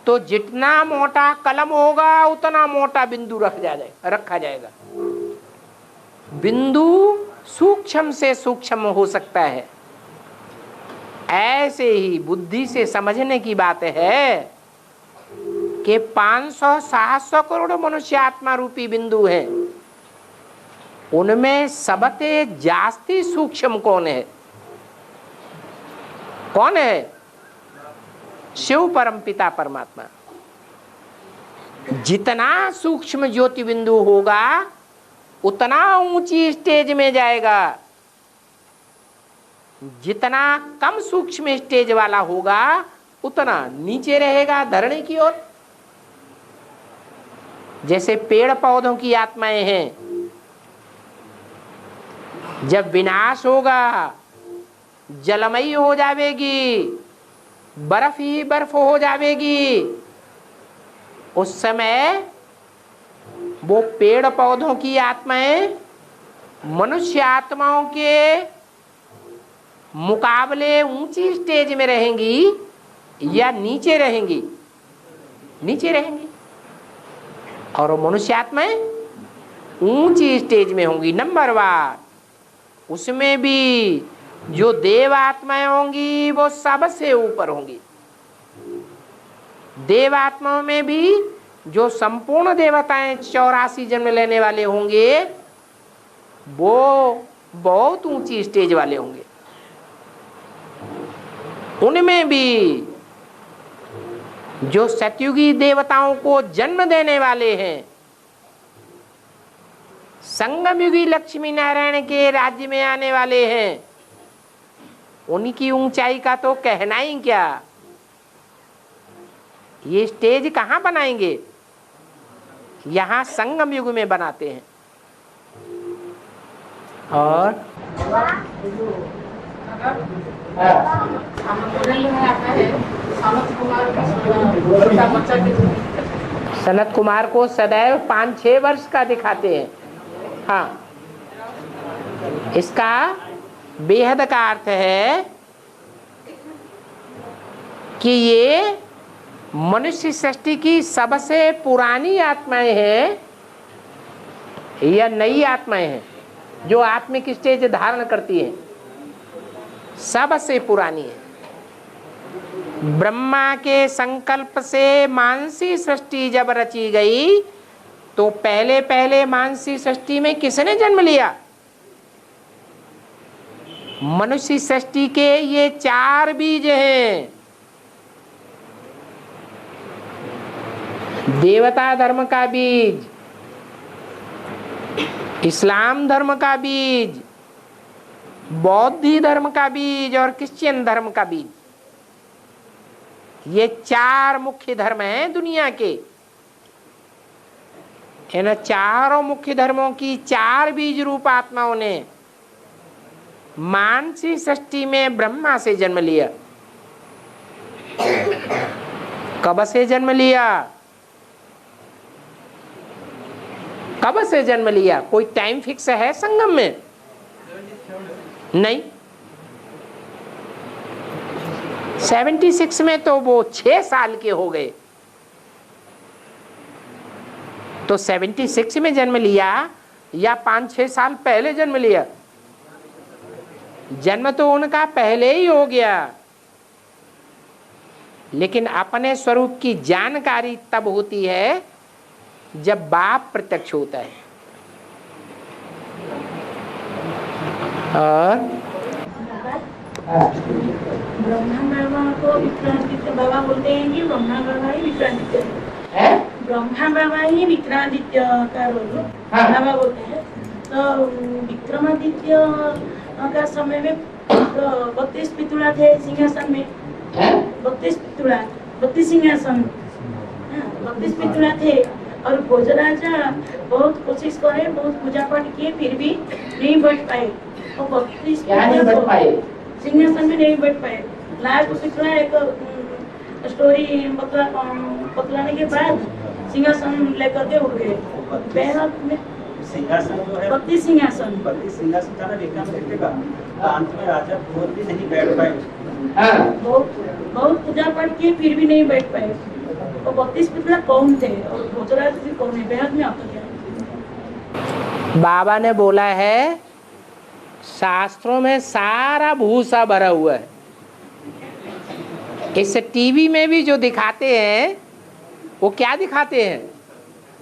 तो जितना मोटा कलम होगा उतना मोटा बिंदु रखा जाएगा। बिंदु सूक्ष्म से सूक्ष्म हो सकता है। ऐसे ही बुद्धि से समझने की बात है कि 500-700 करोड़ मनुष्य आत्मा रूपी बिंदु है, उनमें सबसे जास्ती सूक्ष्म कौन है? कौन है? शिव परम पिता परमात्मा। जितना सूक्ष्म ज्योति बिंदु होगा उतना ऊंची स्टेज में जाएगा, जितना कम सूक्ष्म स्टेज वाला होगा उतना नीचे रहेगा धरने की ओर। जैसे पेड़ पौधों की आत्माएं हैं, जब विनाश होगा जलमयी हो जावेगी, बर्फ ही बर्फ हो जावेगी, उस समय वो पेड़ पौधों की आत्माएं मनुष्य आत्माओं के मुकाबले ऊंची स्टेज में रहेंगी या नीचे रहेंगी? नीचे रहेंगी। और वो मनुष्य आत्माएं ऊंची स्टेज में होंगी नंबर वन। उसमें भी जो देव आत्माएं होंगी वो सबसे ऊपर होंगी। देव आत्माओं में भी जो संपूर्ण देवताएं 84 जन्म लेने वाले होंगे वो बहुत ऊंची स्टेज वाले होंगे। उनमें भी जो सतयुगी देवताओं को जन्म देने वाले हैं, संगमयुगी लक्ष्मी नारायण के राज्य में आने वाले हैं, उनकी ऊंचाई का तो कहना ही क्या। ये स्टेज कहाँ बनाएंगे? यहाँ संगम युग में बनाते हैं। और सनत कुमार को सदैव 5-6 वर्ष का दिखाते हैं। हाँ, इसका बेहद का अर्थ है कि ये मनुष्य सृष्टि की सबसे पुरानी आत्माएं हैं या नई आत्माएं हैं जो आत्मिक स्टेज धारण करती हैं, सबसे पुरानी है। ब्रह्मा के संकल्प से मानसी सृष्टि जब रची गई तो पहले पहले मानसी सृष्टि में किसने जन्म लिया? मनुष्य सृष्टि के ये 4 बीज हैं। देवता धर्म का बीज, इस्लाम धर्म का बीज, बौद्ध धर्म का बीज और क्रिश्चियन धर्म का बीज। ये 4 मुख्य धर्म हैं दुनिया के। इन चारों मुख्य धर्मों की 4 बीज रूप आत्माओं ने मानसी सृष्टि में ब्रह्मा से जन्म लिया। कब से जन्म लिया? कब से जन्म लिया? कोई टाइम फिक्स है संगम में? नहीं। 76 में तो वो 6 साल के हो गए, तो 76 में जन्म लिया या 5-6 साल पहले जन्म लिया? जन्म तो उनका पहले ही हो गया, लेकिन अपने स्वरूप की जानकारी तब होती है जब बाप प्रत्यक्ष होता है। और ब्रह्मा बाबा को विक्रांतित्य बाबा बोलते हैं कि ब्रह्मा बाबा ही विक्रांतित्य है। ब्रह्मा बाबा ही विक्रांतित्य का रोल बाबा बोलते हैं। तो विक्रमादित्य का समय में 32 पितुड़ा थे सिंहासन में। 32 पितुड़ा, 32 सिंहासन, 32 पितुड़ा थे। और भोजराजा बहुत कोशिश करे, बहुत पूजा पाठ किए, फिर भी नहीं बैठ पाए। और 32 सिंहासन में नहीं बैठ पाए। लास्ट पिछला एक स्टोरी बतलाने के बाद सिंहासन लेकर के उड़ गए। बेहद में सिंहासन जो है 32 सिंहासन था ना विक्रमादित्य का, अंत में राजा भोज भी नहीं बैठ पाए। बहुत पूजा पाठ किए फिर भी नहीं बैठ पाए। और 32 पिछला कौन थे और भोजराज भी कौन है? बेहद में आपको क्या? बाबा ने बोला है शास्त्रों में सारा भूसा भरा हुआ है। इस टीवी में भी जो दिखाते हैं वो क्या दिखाते हैं?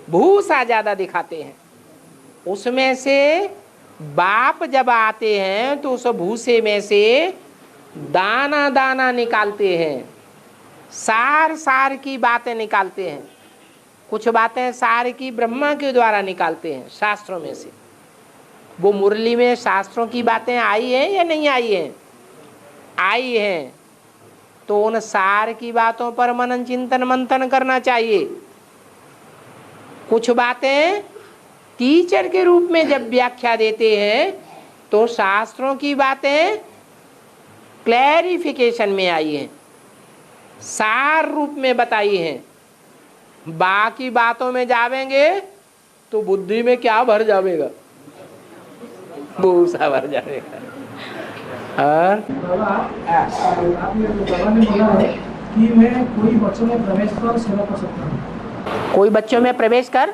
भूसा ज्यादा दिखाते हैं। उसमें से बाप जब आते हैं तो उस भूसे में से दाना दाना निकालते हैं, सार सार की बातें निकालते हैं। कुछ बातें सार की ब्रह्मा के द्वारा निकालते हैं शास्त्रों में से। वो मुरली में शास्त्रों की बातें आई हैं या नहीं आई हैं? आई हैं। तो उन सार की बातों पर मनन चिंतन मंथन करना चाहिए। कुछ बातें टीचर के रूप में जब व्याख्या देते हैं तो शास्त्रों की बातें क्लैरिफिकेशन में आई हैं, सार रूप में बताई हैं। बाकी बातों में जावेंगे तो बुद्धि में क्या भर जाएगा? भूसा भर जाएगा। बाबा ने बोला है कि मैं कोई बच्चों में प्रवेश कर सेवा कर सकता हूँ। कोई बच्चों में प्रवेश कर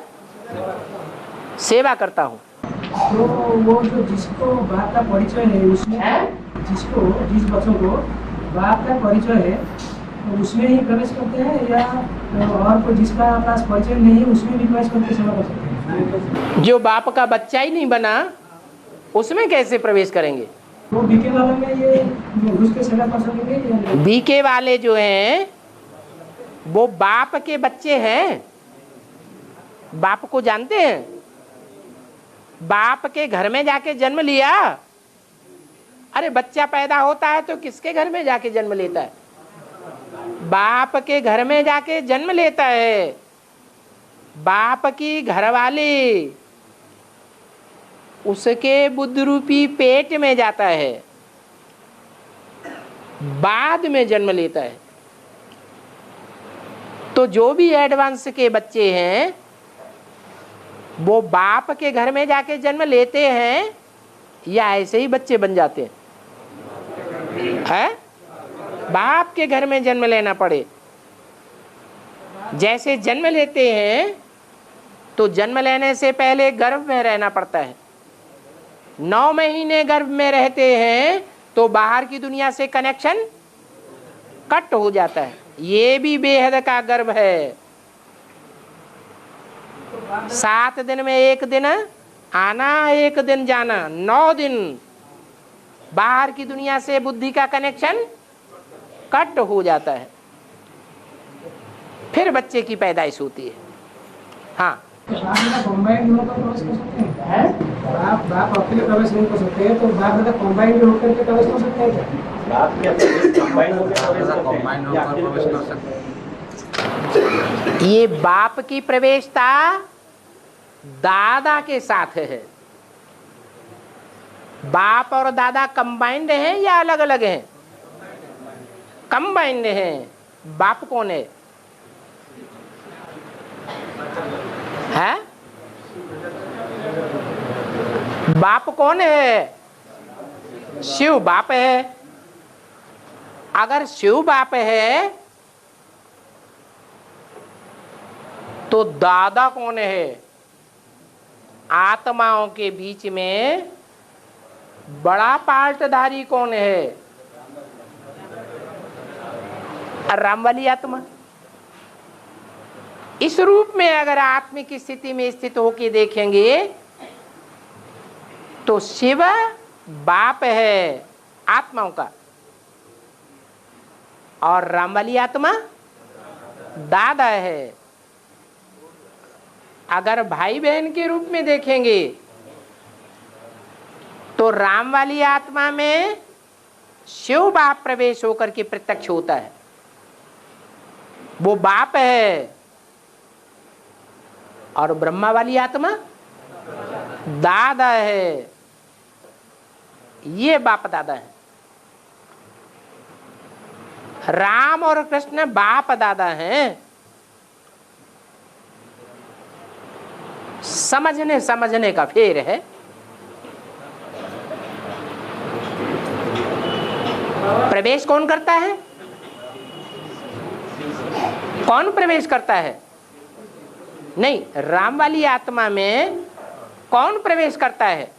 सेवा करता हूँ। तो वो जो जिसको बाप का परिचय है उसमें, जिस बच्चों को बाप का परिचय है तो उसमें ही प्रवेश करते हैं या और कोई जिसका पास परिचय नहीं है उसमें भी प्रवेश करके सेवा कर सकते हैं? जो बाप का बच्चा ही नहीं बना उसमें कैसे प्रवेश करेंगे? वो बीके वाले में ये घुस के सेवा कर सकेंगे या? बीके वाले जो हैं वो बाप के बच्चे हैं। बाप को जानते हैं? बाप के घर में जाके जन्म लिया। अरे बच्चा पैदा होता है तो किसके घर में जाके जन्म लेता है? बाप के घर में जाके जन्म लेता है। बाप की घरवाली उसके बुद्ध रूपी पेट में जाता है, बाद में जन्म लेता है। तो जो भी एडवांस के बच्चे हैं वो बाप के घर में जाके जन्म लेते हैं या ऐसे ही बच्चे बन जाते हैं? बाप के घर में जन्म लेना पड़े। जैसे जन्म लेते हैं तो जन्म लेने से पहले गर्भ में रहना पड़ता है। 9 महीने गर्भ में रहते हैं तो बाहर की दुनिया से कनेक्शन कट हो जाता है। ये भी बेहद का गर्भ है। 7 दिन में 1 दिन आना, 1 दिन जाना, 9 दिन बाहर की दुनिया से बुद्धि का कनेक्शन कट हो जाता है। फिर बच्चे की पैदाइश होती है। हाँ, बाप अकेले प्रवेश नहीं कर सकते तो बाप दादा कॉम्बाइंड होकर के प्रवेश कर सकते हैं? बाप के कॉम्बाइन होकर प्रवेश कर सकते हैं। ये बाप की प्रवेशता दादा के साथ है। बाप और दादा कंबाइंड हैं या अलग अलग हैं? कंबाइंड हैं। बाप कौन है? हैं? बाप कौन है? शिव बाप है। अगर शिव बाप है तो दादा कौन है? आत्माओं के बीच में बड़ा पार्टधारी कौन है? राम वाली आत्मा। इस रूप में अगर आत्मिक स्थिति में स्थित होकर देखेंगे तो शिव बाप है आत्माओं का और राम वाली आत्मा दादा है। अगर भाई बहन के रूप में देखेंगे तो राम वाली आत्मा में शिव बाप प्रवेश होकर के प्रत्यक्ष होता है। वो बाप है। और ब्रह्मा वाली आत्मा दादा है। ये बाप दादा है। राम और कृष्ण बाप दादा हैं। समझने का फेर है। प्रवेश कौन करता है? कौन प्रवेश करता है? नहीं, राम वाली आत्मा में कौन प्रवेश करता है?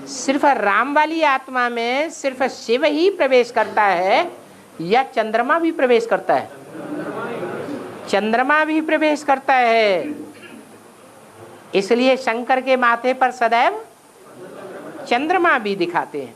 सिर्फ राम वाली आत्मा में सिर्फ शिव ही प्रवेश करता है या चंद्रमा भी प्रवेश करता है? चंद्रमा भी प्रवेश करता है। इसलिए शंकर के माथे पर सदैव चंद्रमा भी दिखाते हैं।